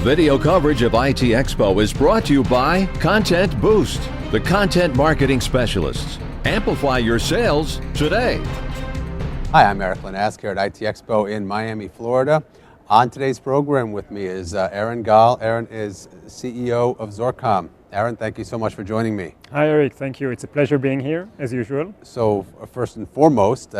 Video coverage of IT Expo is brought to you by Content Boost, the content marketing specialists. Amplify your sales today. Hi, I'm Eric Lanask here at IT Expo in Miami, Florida. On today's program with me is Aaron Gall. Aaron is CEO of Zorcom. Aaron, thank you so much for joining me. Hi, Eric. Thank you. It's a pleasure being here, as usual. So, first and foremost,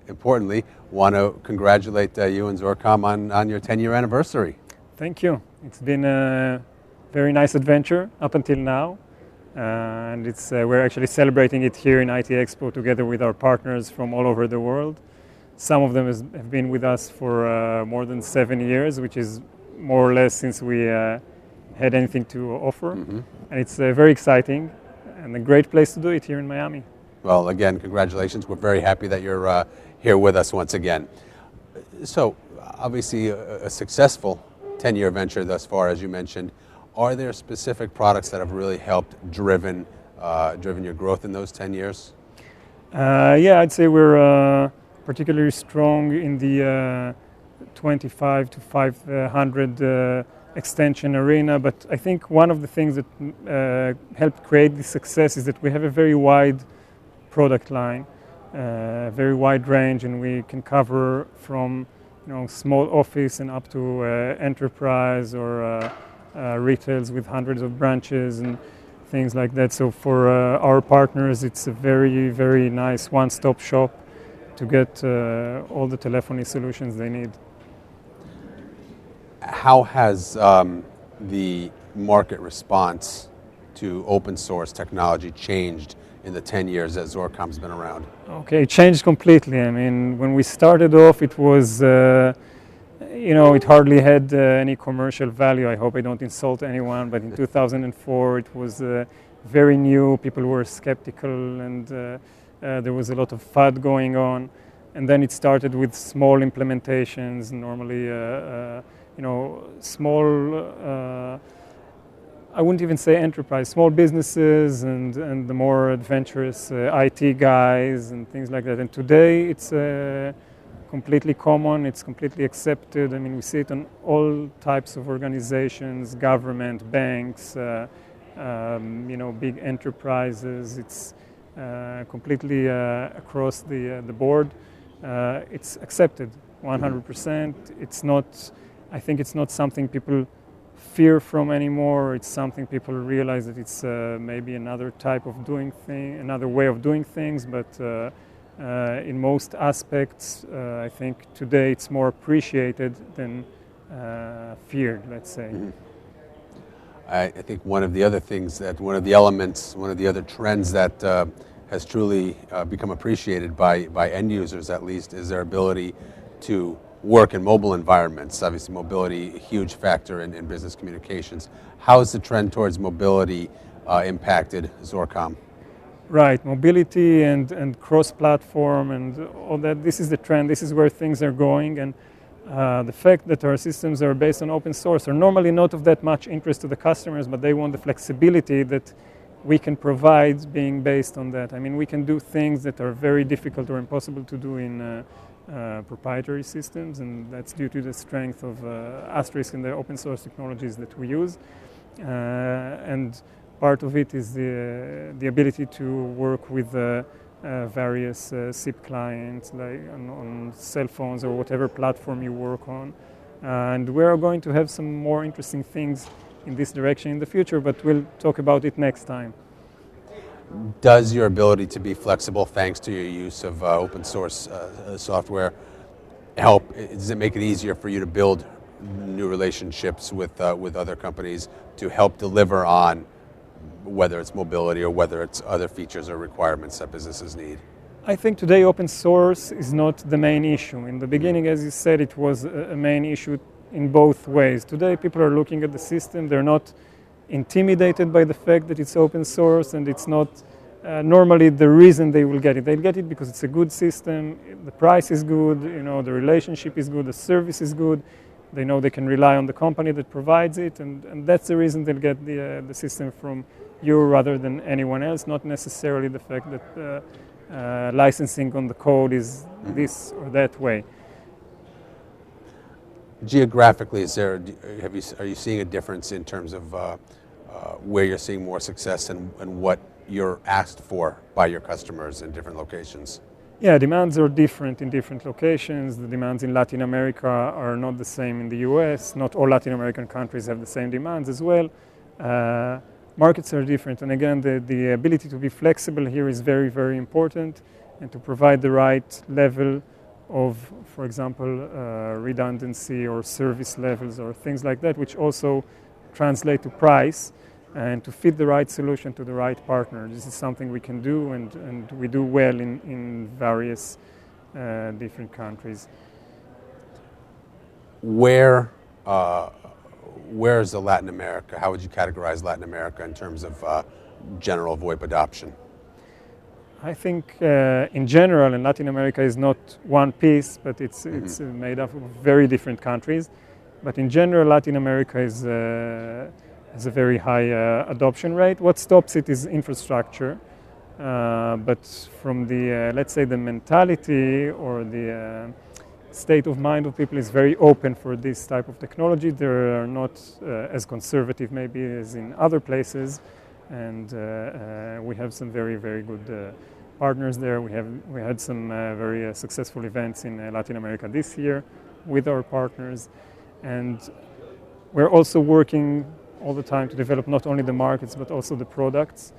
importantly, want to congratulate you and Zorcom on your 10-year anniversary. Thank you. It's been a very nice adventure up until now. And we're actually celebrating it here in IT Expo together with our partners from all over the world. Some of them have been with us for more than 7 years, which is more or less since we had anything to offer. Mm-hmm. And it's very exciting and a great place to do it here in Miami. Well, again, congratulations. We're very happy that you're here with us once again. So, obviously, a successful 10-year venture thus far, as you mentioned. Are there specific products that have really helped driven your growth in those 10 years? Yeah, I'd say we're particularly strong in the 25 to 500 extension arena, but I think one of the things that helped create this success is that we have a very wide product line, very wide range, and we can cover from small office and up to enterprise or retails with hundreds of branches and things like that. So for our partners, it's a very, very nice one-stop shop to get all the telephony solutions they need. How has the market response to open source technology changed in the 10 years that Zorcom's been around? Okay, it changed completely. I mean, when we started off, it was, it hardly had any commercial value. I hope I don't insult anyone, but in 2004, it was very new. People were skeptical, and there was a lot of FUD going on. And then it started with small implementations, normally, small, I wouldn't even say enterprise, small businesses and the more adventurous IT guys and things like that. And today it's completely common, it's completely accepted. I mean, we see it on all types of organizations, government, banks, big enterprises. It's completely across the board. It's accepted 100%. It's not, I think it's not something people fear from anymore. It's something people realize that it's maybe another type of doing thing, another way of doing things, but in most aspects, I think today it's more appreciated than feared, let's say. Mm-hmm. I think one of the other trends that has truly become appreciated by end users, at least, is their ability to work in mobile environments. Obviously, mobility, a huge factor in business communications. How has the trend towards mobility impacted Zorcom? Right, mobility and cross-platform and all that, this is the trend, this is where things are going, and the fact that our systems are based on open source are normally not of that much interest to the customers, but they want the flexibility that we can provide being based on that. I mean, we can do things that are very difficult or impossible to do in proprietary systems, and that's due to the strength of Asterisk and the open source technologies that we use. And part of it is the ability to work with various SIP clients, like on cell phones or whatever platform you work on. And we're going to have some more interesting things in this direction in the future, but we'll talk about it next time. Does your ability to be flexible, thanks to your use of open source software, help? Does it make it easier for you to build new relationships with other companies to help deliver on whether it's mobility or whether it's other features or requirements that businesses need? I think today open source is not the main issue. In the beginning, as you said, it was a main issue in both ways. Today people are looking at the system, they're not intimidated by the fact that it's open source, and it's not normally the reason they will get it. They'll get it because it's a good system, the price is good, the relationship is good, the service is good. They know they can rely on the company that provides it, and that's the reason they'll get the system from you rather than anyone else, not necessarily the fact that licensing on the code is this or that way. Geographically, are you seeing a difference in terms of where you're seeing more success and what you're asked for by your customers in different locations? Yeah, demands are different in different locations. The demands in Latin America are not the same in the US. Not all Latin American countries have the same demands as well. Markets are different. And again, the ability to be flexible here is very, very important, and to provide the right level of, for example, redundancy or service levels or things like that, which also translate to price, and to fit the right solution to the right partner. This is something we can do, and we do well in various different countries. Where is the Latin America? How would you categorize Latin America in terms of general VoIP adoption? I think in general, in Latin America is not one piece, but it's made up of very different countries. But in general, Latin America has a very high adoption rate. What stops it is infrastructure. But from the, let's say, the mentality or the state of mind of people is very open for this type of technology. They are not as conservative maybe as in other places. And we have some very, very good partners there. We had some very successful events in Latin America this year with our partners. And we're also working all the time to develop not only the markets but also the products.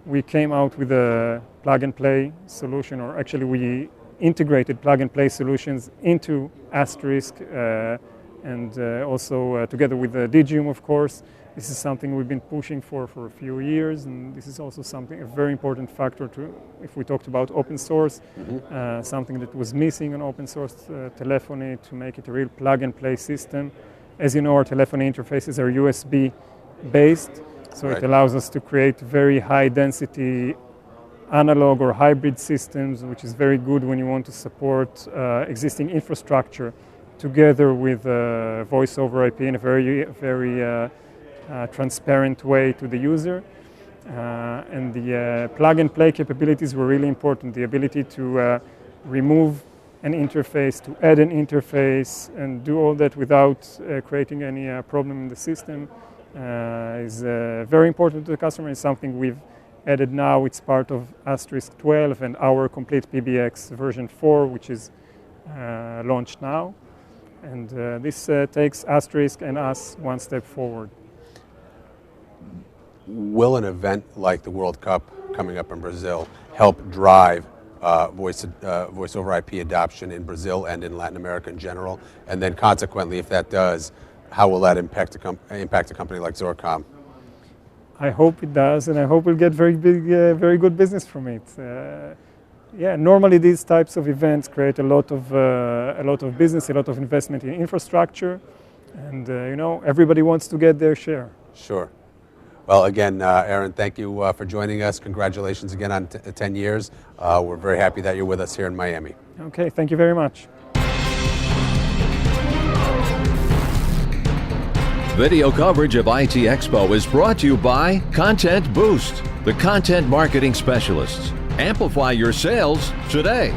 We came out with a plug-and-play solution, or actually we integrated plug-and-play solutions into Asterisk and also together with Digium, of course. This is something we've been pushing for a few years, and this is also a very important factor if we talked about open source, something that was missing in open source telephony, to make it a real plug-and-play system. As you know, our telephony interfaces are USB based, so It allows us to create very high density analog or hybrid systems, which is very good when you want to support existing infrastructure together with voice over IP in a very transparent way to the user. And the plug-and-play capabilities were really important. The ability to remove an interface, to add an interface, and do all that without creating any problem in the system is very important to the customer. It's something we've added now. It's part of Asterisk 12 and our complete PBX version 4, which is launched now. And this takes Asterisk and us one step forward. Will an event like the World Cup coming up in Brazil help drive voice over IP adoption in Brazil and in Latin America in general? And then consequently, if that does, how will that impact a company like Zorcom? I hope it does, and I hope we'll get very big, very good business from it. Normally these types of events create a lot of business, a lot of investment in infrastructure, and everybody wants to get their share. Sure. Well, again, Aaron, thank you for joining us. Congratulations again on 10 years. We're very happy that you're with us here in Miami. Okay, thank you very much. Video coverage of IT Expo is brought to you by Content Boost, the content marketing specialists. Amplify your sales today.